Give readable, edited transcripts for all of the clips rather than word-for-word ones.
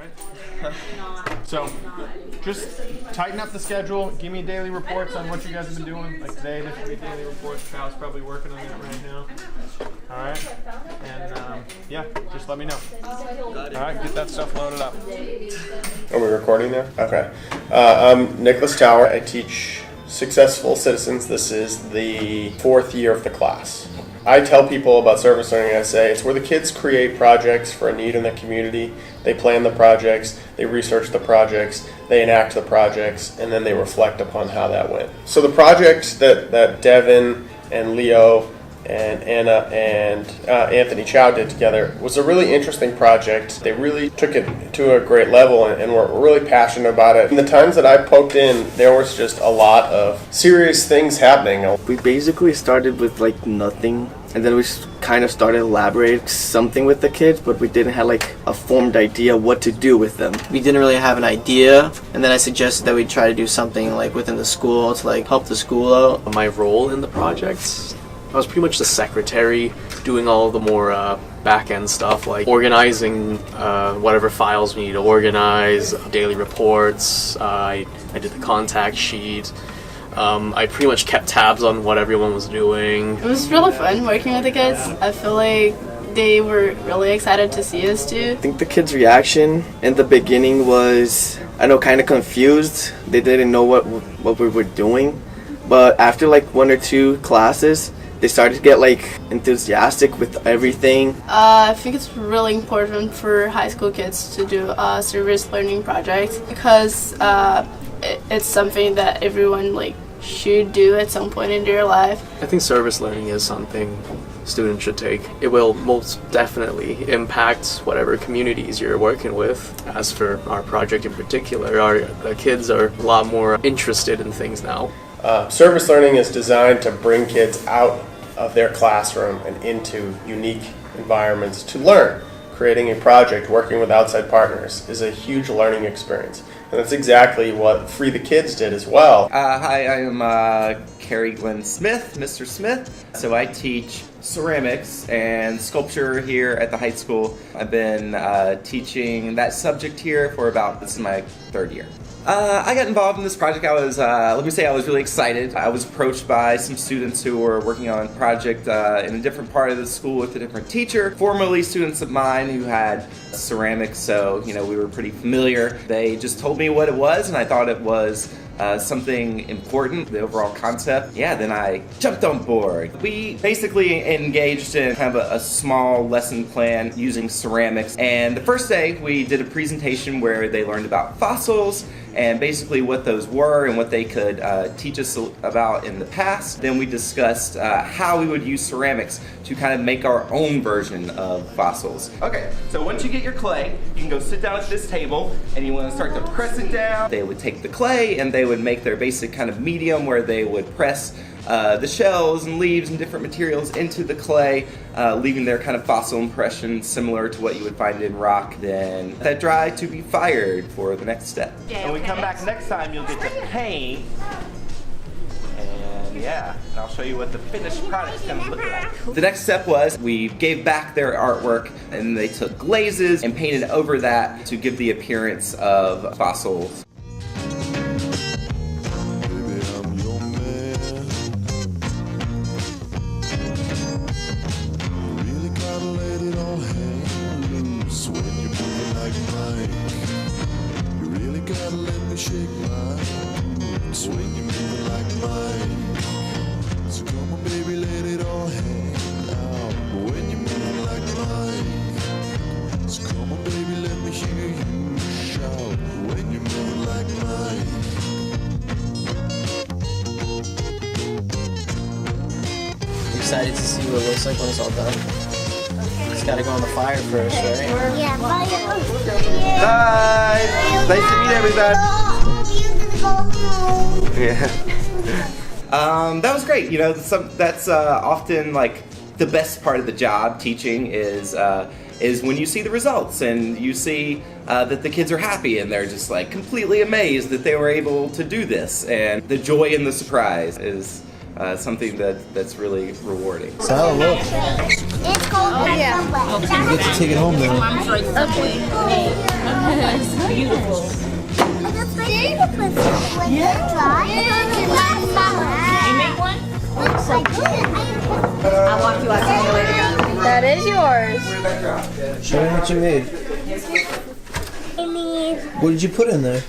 right. So, just tighten up the schedule. Give me daily reports on what you guys have been doing. Like today, there should be daily reports. Kyle's probably working on that right now. All right. And yeah, just let me know. All right, get that stuff loaded up. Are we recording now? Okay. I'm Nicholas Tower. I teach Successful Citizens. This is the 4th year of the class. I tell people about service learning. I say it's where the kids create projects for a need in the community. They plan the projects, they research the projects, they enact the projects, and then they reflect upon how that went. So the project that Devin and Leo and Anna and Anthony Chow did together was a really interesting project. They really took it to a great level and were really passionate about it. In the times that I poked in, there was just a lot of serious things happening. We basically started with like nothing, and then we kind of started elaborating something with the kids, but we didn't have like a formed idea what to do with them. We didn't really have an idea, and then I suggested that we try to do something like within the school to like help the school out. My role in the projects, I was pretty much the secretary, doing all the more back-end stuff like organizing whatever files we need to organize, daily reports. I did the contact sheet. I pretty much kept tabs on what everyone was doing. It was really fun working with the kids. I feel like they were really excited to see us too. I think the kids' reaction in the beginning was, I know, kind of confused. They didn't know what we were doing. But after like 1 or 2 classes, they started to get like enthusiastic with everything. I think it's really important for high school kids to do a service learning project because it's something that everyone like should do at some point in their life. I think service learning is something students should take. It will most definitely impact whatever communities you're working with. As for our project in particular, the kids are a lot more interested in things now. Service learning is designed to bring kids out of their classroom and into unique environments to learn. Creating a project, working with outside partners is a huge learning experience. And that's exactly what Free the Kids did as well. Hi, I am Kerry Glenn Smith, Mr. Smith. So I teach ceramics and sculpture here at the high school. I've been teaching that subject here for this is my 3rd year. I got involved in this project. I was really excited. I was approached by some students who were working on a project in a different part of the school with a different teacher, formerly students of mine who had ceramics, so we were pretty familiar. They just told me what it was, and I thought it was something important, the overall concept. Yeah, then I jumped on board. We basically engaged in kind of a small lesson plan using ceramics, and the first day we did a presentation where they learned about fossils and basically what those were and what they could teach us about in the past. Then we discussed how we would use ceramics to kind of make our own version of fossils. Okay, so once you get your clay, you can go sit down at this table and you want to start to press it down. They would take the clay and they would make their basic kind of medium where they would press the shells and leaves and different materials into the clay, leaving their kind of fossil impression similar to what you would find in rock. Then that dry to be fired for the next step. When we come back next time, you'll get to paint. And yeah, and I'll show you what the finished product's gonna look like. The next step was we gave back their artwork and they took glazes and painted over that to give the appearance of fossils. Excited to see what it looks like when it's all done. It's gotta go on the fire first, right? Yeah, fire. Hi! Nice to meet everybody. Yeah. That was great. That's often like the best part of the job. Teaching is when you see the results and you see that the kids are happy and they're just like completely amazed that they were able to do this, and the joy and the surprise is something that's really rewarding. Sal, look. It's called You get to take it home now. It's beautiful. You make one? I'll walk you out to later. That is yours. Show me what you made. What did you put in there?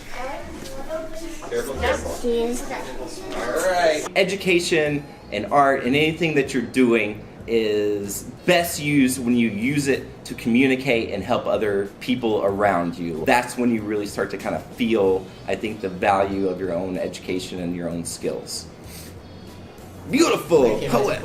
Alright. Education and art and anything that you're doing is best used when you use it to communicate and help other people around you. That's when you really start to kind of feel, I think, the value of your own education and your own skills. Beautiful poet.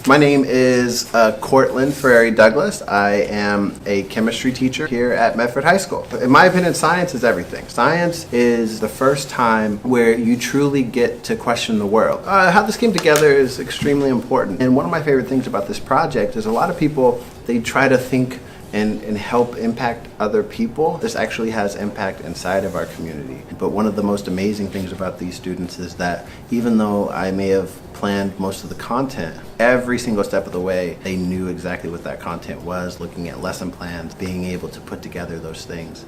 My name is Cortland Ferrari Douglas. I am a chemistry teacher here at Medford High School. In my opinion, science is everything. Science is the first time where you truly get to question the world. How this came together is extremely important. And one of my favorite things about this project is a lot of people, they try to think and help impact other people. This actually has impact inside of our community. But one of the most amazing things about these students is that even though I may have planned most of the content, every single step of the way, they knew exactly what that content was, looking at lesson plans, being able to put together those things.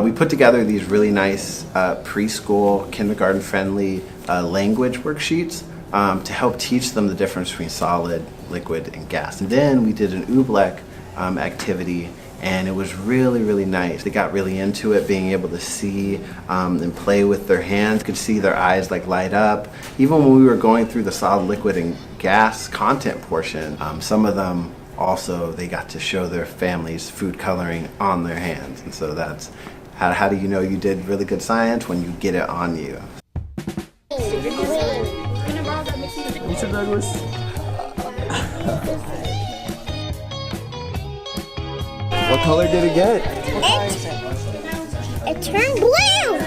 We put together these really nice preschool, kindergarten-friendly language worksheets to help teach them the difference between solid, liquid, and gas. And then we did an oobleck activity, and it was really, really nice. They got really into it, being able to see and play with their hands. You could see their eyes like light up. Even when we were going through the solid, liquid, and gas content portion, some of them also, they got to show their families food coloring on their hands. And so that's, how do you know you did really good science? When you get it on you. Mr. Douglas. What color did it get? It turned blue.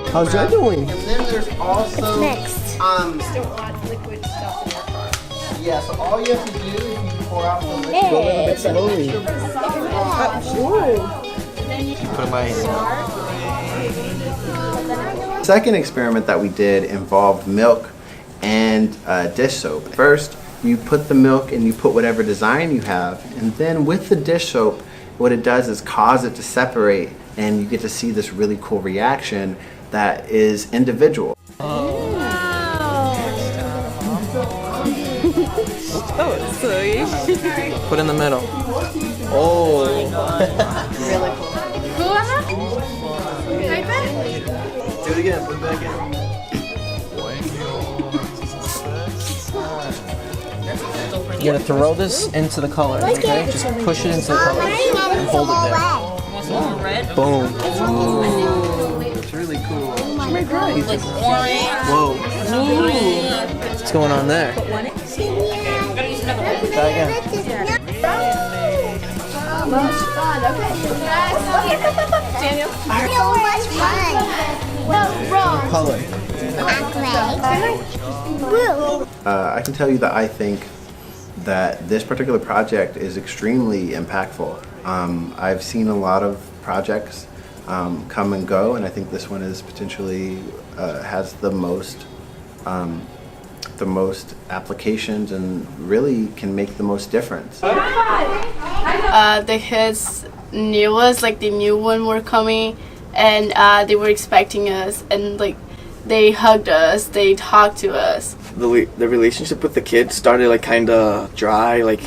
How's that doing? And then there's also It's mixed. Still want liquid stuff in your car. Yeah, so all you have to do is you pour out the liquid. Go a little bit slowly. Put my second experiment that we did involved milk and dish soap. First, you put the milk and you put whatever design you have, and then with the dish soap, what it does is cause it to separate, and you get to see this really cool reaction that is individual. Oh, sweet. Put in the middle. Oh. Really cool. Right back? Do it again. Put it back in. You're gonna throw this into the color, okay? Just push it into the color and hold it there. Boom. It's really cool. Whoa. What's going on there? Try again. Daniel. So much fun. Wrong. Color. I can tell you that I think that this particular project is extremely impactful. I've seen a lot of projects come and go, and I think this one is potentially has the most applications and really can make the most difference. The kids knew us, like they knew when we're coming, and they were expecting us, and like they hugged us, they talked to us. The relationship with the kids started like kind of dry, like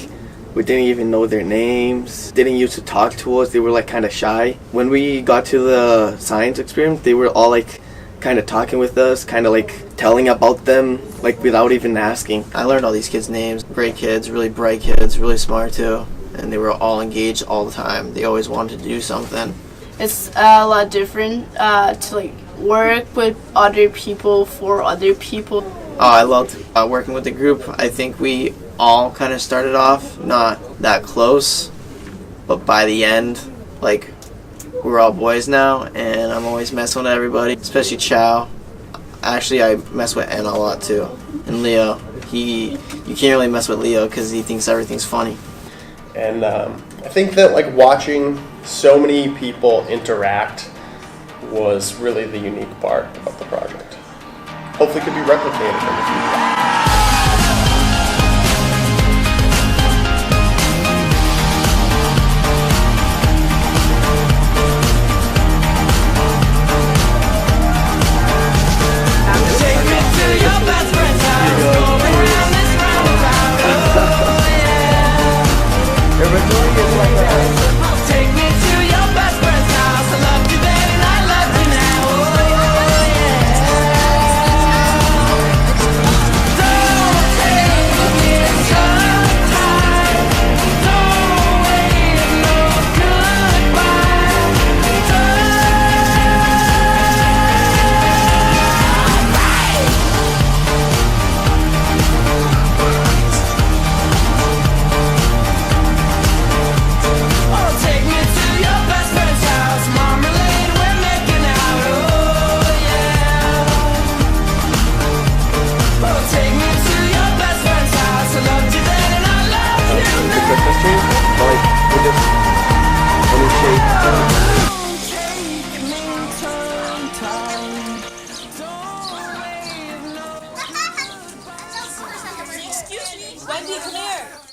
we didn't even know their names, didn't used to talk to us, they were like kind of shy. When we got to the science experiment, they were all like kind of talking with us, kind of like telling about them, like without even asking. I learned all these kids' names. Great kids, really bright kids, really smart too. And they were all engaged all the time. They always wanted to do something. It's a lot different to like work with other people for other people. Oh, I loved working with the group. I think we all kind of started off not that close, but by the end, like, we're all boys now, and I'm always messing with everybody, especially Chow. Actually, I mess with Anna a lot too, and Leo. You can't really mess with Leo because he thinks everything's funny. And I think that like watching so many people interact was really the unique part about the project. hopefully could be replicated in the future. Excuse me, Wendy, come here.